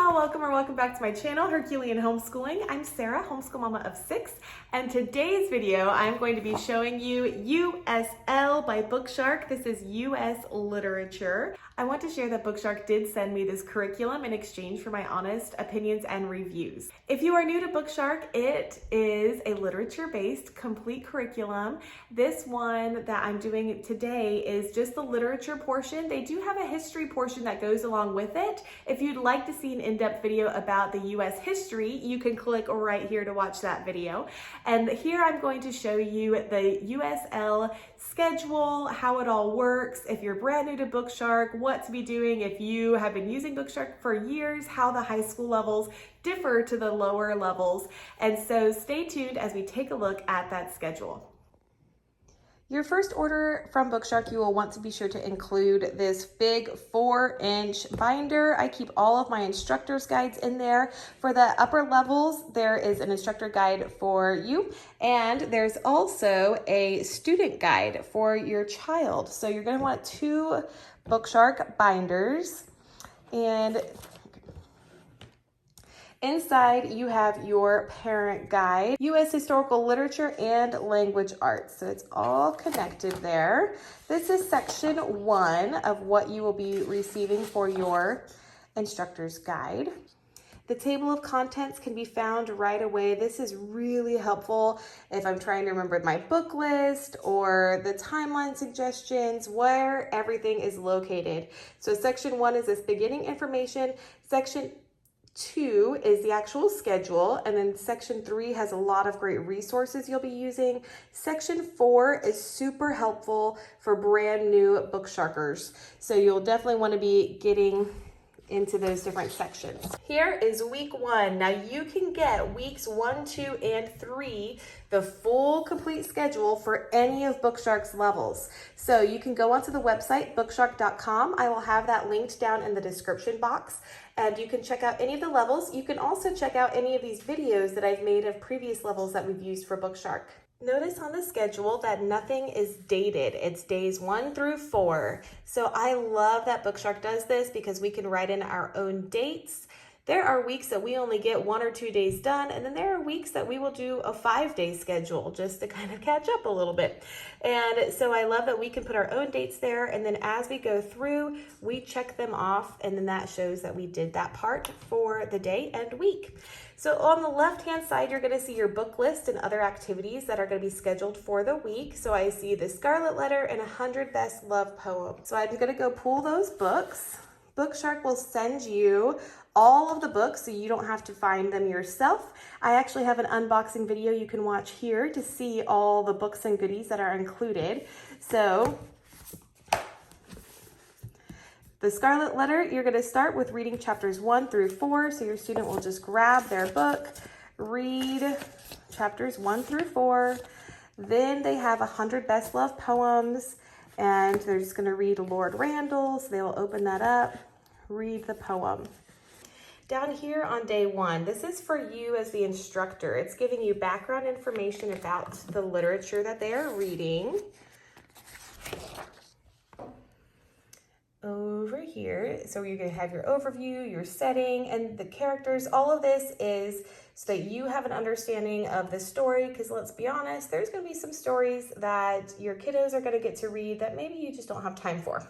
Aloha, welcome back to my channel, Herculean Homeschooling. I'm Sarah, homeschool mama of 6, and today's video I'm going to be showing you USL by BookShark. This is US literature. I want to share that BookShark did send me this curriculum in exchange for my honest opinions and reviews. If you are new to BookShark, it is a literature-based complete curriculum. This one that I'm doing today is just the literature portion. They do have a history portion that goes along with it. If you'd like to see an in-depth video about the US history, you can click right here to watch that video. And here I'm going to show you the USL schedule, how it all works, if you're brand new to BookShark, what to be doing if you have been using BookShark for years, how the high school levels differ to the lower levels. And so stay tuned as we take a look at that schedule. Your first order from BookShark, you will want to be sure to include this big 4-inch binder. I keep all of my instructor's guides in there. For the upper levels, there is an instructor guide for you, and there's also a student guide for your child. So you're going to want 2 BookShark binders, and inside, you have your parent guide, U.S. historical literature, and language arts. So it's all connected there. This is section 1 of what you will be receiving for your instructor's guide. The table of contents can be found right away. This is really helpful if I'm trying to remember my book list or the timeline suggestions, where everything is located. So section 1 is this beginning information. Section 2 is the actual schedule, and then section 3 has a lot of great resources you'll be using. Section 4 is super helpful for brand new BookSharkers, so you'll definitely want to be getting into those different sections. Here is week 1. Now you can get weeks 1, 2, and 3, the full complete schedule for any of BookShark's levels. So you can go onto the website, bookshark.com. I will have that linked down in the description box, and you can check out any of the levels. You can also check out any of these videos that I've made of previous levels that we've used for BookShark. Notice on the schedule that nothing is dated. It's days 1 through 4. So I love that BookShark does this because we can write in our own dates. There are weeks that we only get 1 or 2 days done, and then there are weeks that we will do a 5-day schedule just to kind of catch up a little bit. And so I love that we can put our own dates there, and then as we go through, we check them off, and then that shows that we did that part for the day and week. So on the left-hand side, you're going to see your book list and other activities that are going to be scheduled for the week. So I see the Scarlet Letter and 100 Best Love Poems. So I'm going to go pull those books. BookShark will send you all of the books so you don't have to find them yourself. I actually have an unboxing video you can watch here to see all the books and goodies that are included. So the Scarlet Letter, you're going to start with reading chapters 1 through 4. So your student will just grab their book, read chapters 1 through 4. Then they have 100 Best Love Poems, and they're just going to read Lord Randall. So they will open that up, read the poem. Down here on day 1, this is for you as the instructor. It's giving you background information about the literature that they are reading. Over here, so you're going to have your overview, your setting, and the characters. All of this is so that you have an understanding of the story, because let's be honest, there's going to be some stories that your kiddos are going to get to read that maybe you just don't have time for.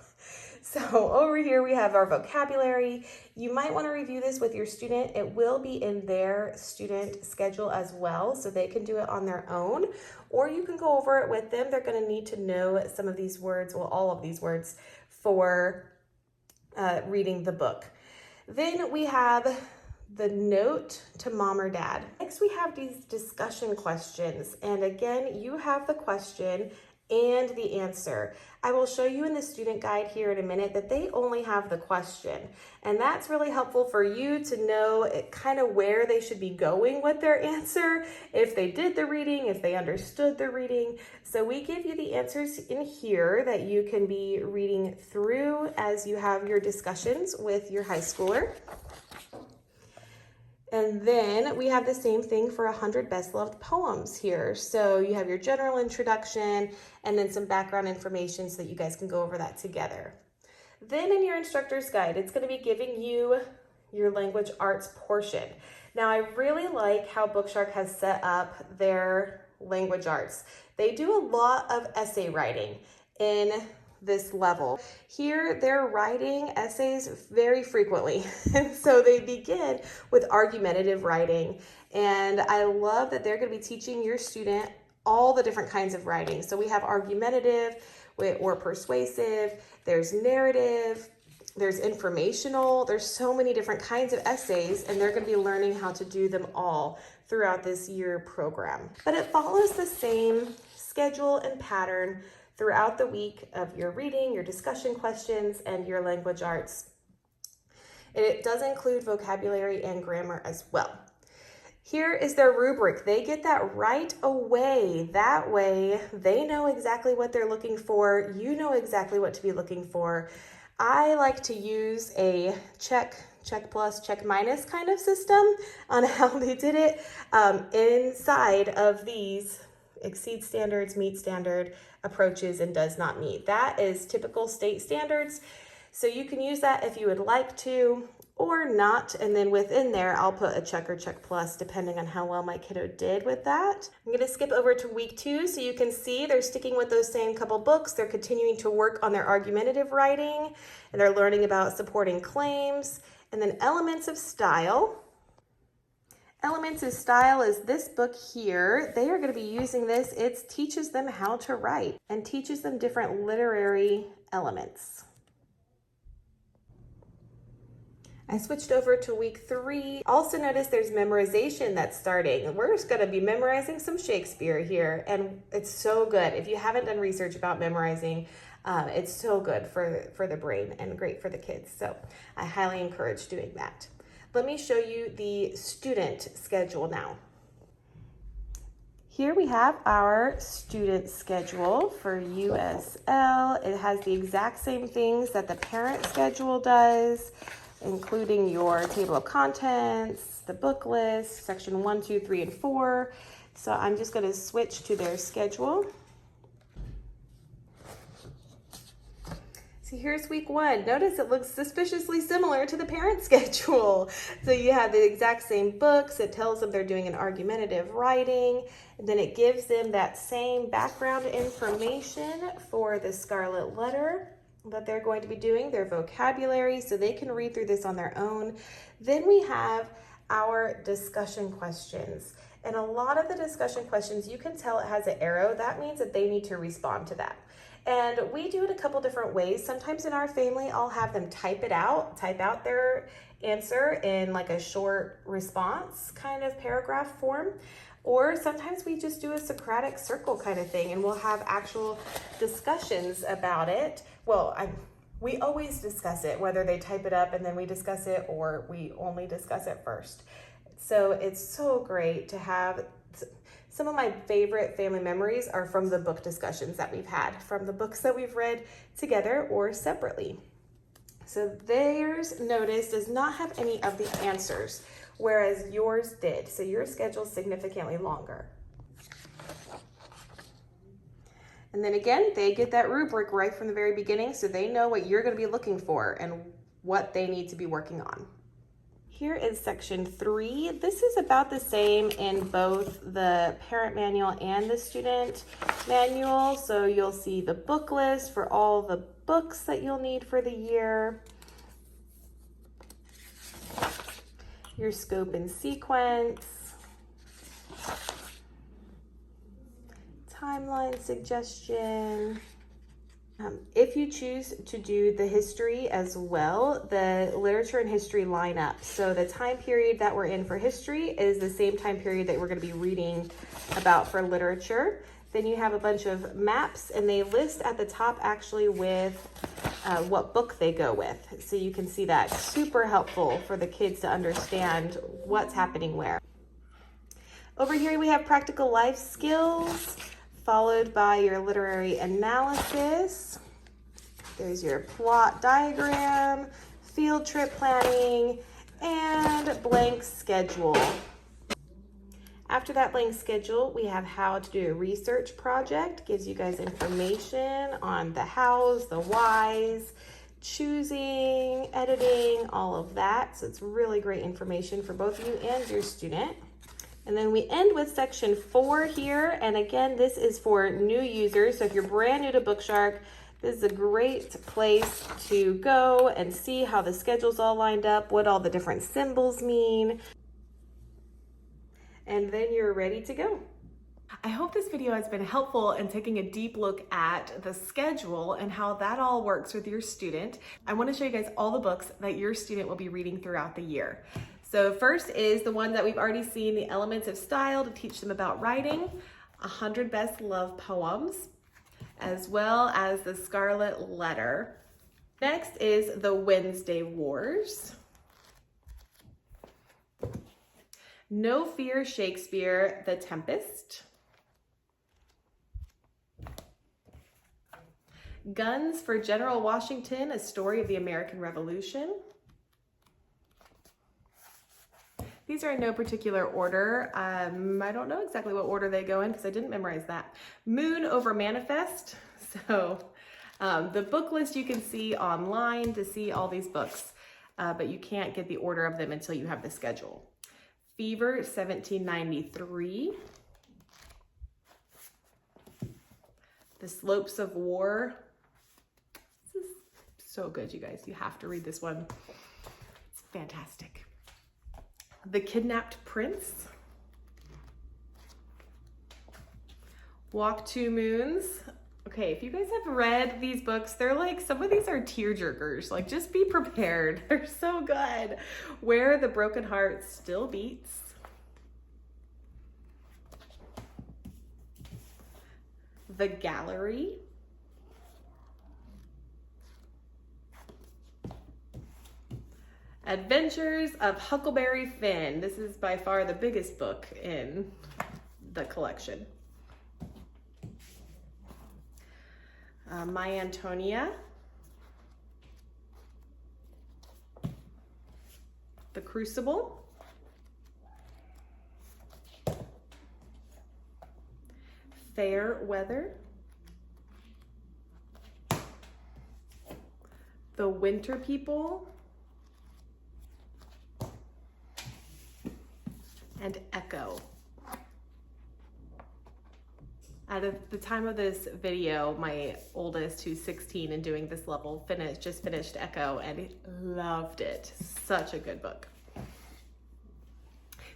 So over here we have our vocabulary. You might want to review this with your student. It will be in their student schedule as well, so they can do it on their own, or you can go over it with them. They're going to need to know some of these words, well, all of these words, for reading the book. Then we have the note to mom or dad. Next, we have these discussion questions. And again, you have the question and the answer. I will show you in the student guide here in a minute that they only have the question. And that's really helpful for you to know kind of where they should be going with their answer, if they did the reading, if they understood the reading. So we give you the answers in here that you can be reading through as you have your discussions with your high schooler. And then we have the same thing for 100 Best Loved Poems here. So you have your general introduction and then some background information so that you guys can go over that together. Then in your instructor's guide, it's going to be giving you your language arts portion. Now, I really like how BookShark has set up their language arts. They do a lot of essay writing in this level. Here, they're writing essays very frequently. And so they begin with argumentative writing. And I love that they're going to be teaching your student all the different kinds of writing. So we have argumentative or persuasive, there's narrative, there's informational, there's so many different kinds of essays, and they're going to be learning how to do them all throughout this year program. But it follows the same schedule and pattern throughout the week of your reading, your discussion questions, and your language arts. It does include vocabulary and grammar as well. Here is their rubric. They get that right away. That way, they know exactly what they're looking for. You know exactly what to be looking for. I like to use a check plus, check minus kind of system on how they did it inside of these exceed standards, meet standard, approaches, and does not meet. That is typical state standards. So you can use that if you would like to or not. And then within there, I'll put a check or check plus depending on how well my kiddo did with that. I'm going to skip over to week 2 so you can see they're sticking with those same couple books. They're continuing to work on their argumentative writing, and they're learning about supporting claims, and then elements of style. Elements of Style is this book here. They are going to be using this. It teaches them how to write and teaches them different literary elements. I switched over to week 3. Also notice there's memorization that's starting. We're just going to be memorizing some Shakespeare here, and it's so good. If you haven't done research about memorizing, it's so good for the brain and great for the kids. So I highly encourage doing that. Let me show you the student schedule now. Here we have our student schedule for USL. It has the exact same things that the parent schedule does, including your table of contents, the book list, section 1, 2, 3, and 4. So I'm just going to switch to their schedule. So here's week 1. Notice it looks suspiciously similar to the parent schedule. So you have the exact same books. It tells them they're doing an argumentative writing. And then it gives them that same background information for the Scarlet Letter that they're going to be doing, their vocabulary, so they can read through this on their own. Then we have our discussion questions. And a lot of the discussion questions, you can tell it has an arrow. That means that they need to respond to that. And we do it a couple different ways. Sometimes in our family, I'll have them type out their answer in like a short response kind of paragraph form. Or sometimes we just do a Socratic circle kind of thing, and we'll have actual discussions about it. Well, we always discuss it, whether they type it up and then we discuss it or we only discuss it first. So it's so great to have. Some of my favorite family memories are from the book discussions that we've had, from the books that we've read together or separately. So theirs, notice, does not have any of the answers, whereas yours did. So your schedule is significantly longer. And then again, they get that rubric right from the very beginning, so they know what you're going to be looking for and what they need to be working on. Here is section 3. This is about the same in both the parent manual and the student manual. So you'll see the book list for all the books that you'll need for the year, your scope and sequence, timeline suggestion. If you choose to do the history as well, the literature and history line up. So the time period that we're in for history is the same time period that we're going to be reading about for literature. Then you have a bunch of maps, and they list at the top actually with what book they go with. So you can see that. Super helpful for the kids to understand what's happening where. Over here we have practical life skills, followed by your literary analysis. There's your plot diagram, field trip planning, and blank schedule. After that blank schedule, we have how to do a research project. Gives you guys information on the hows, the whys, choosing, editing, all of that. So it's really great information for both you and your student. And then we end with section 4 here. And again, this is for new users. So if you're brand new to BookShark, this is a great place to go and see how the schedule's all lined up, what all the different symbols mean. And then you're ready to go. I hope this video has been helpful in taking a deep look at the schedule and how that all works with your student. I want to show you guys all the books that your student will be reading throughout the year. So first is the one that we've already seen, The Elements of Style, to teach them about writing, 100 Best Love Poems, as well as The Scarlet Letter. Next is The Wednesday Wars, No Fear Shakespeare, The Tempest, Guns for General Washington, A Story of the American Revolution. These are in no particular order. I don't know exactly what order they go in because I didn't memorize that. Moon Over Manifest. So the book list you can see online to see all these books, but you can't get the order of them until you have the schedule. Fever 1793. The Slopes of War. This is so good, you guys. You have to read this one. It's fantastic. The Kidnapped Prince. Walk Two Moons. Okay, if you guys have read these books, they're like, some of these are tearjerkers. Like, just be prepared. They're so good. Where the Broken Heart Still Beats. The Gallery. Adventures of Huckleberry Finn. This is by far the biggest book in the collection. My Antonia. The Crucible. Fair Weather. The Winter People. And Echo. At the time of this video, my oldest, who's 16 and doing this level, just finished Echo and loved it. Such a good book.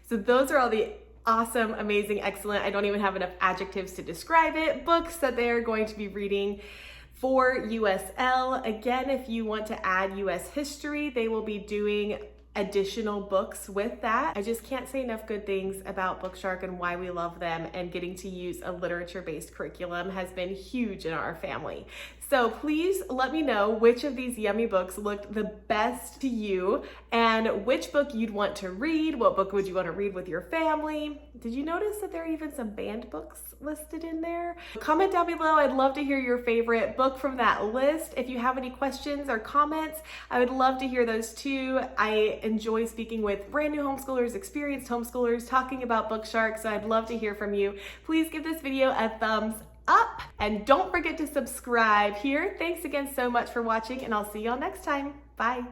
So those are all the awesome, amazing, excellent, I don't even have enough adjectives to describe it, books that they're going to be reading for USL. Again, if you want to add US history, they will be doing additional books with that. I just can't say enough good things about BookShark and why we love them, and getting to use a literature-based curriculum has been huge in our family. So please let me know which of these yummy books looked the best to you and which book you'd want to read. What book would you want to read with your family? Did you notice that there are even some banned books listed in there? Comment down below. I'd love to hear your favorite book from that list. If you have any questions or comments, I would love to hear those too. I enjoy speaking with brand new homeschoolers, experienced homeschoolers, talking about BookShark, so I'd love to hear from you. Please give this video a thumbs up and don't forget to subscribe here. Thanks again so much for watching, and I'll see y'all next time. Bye.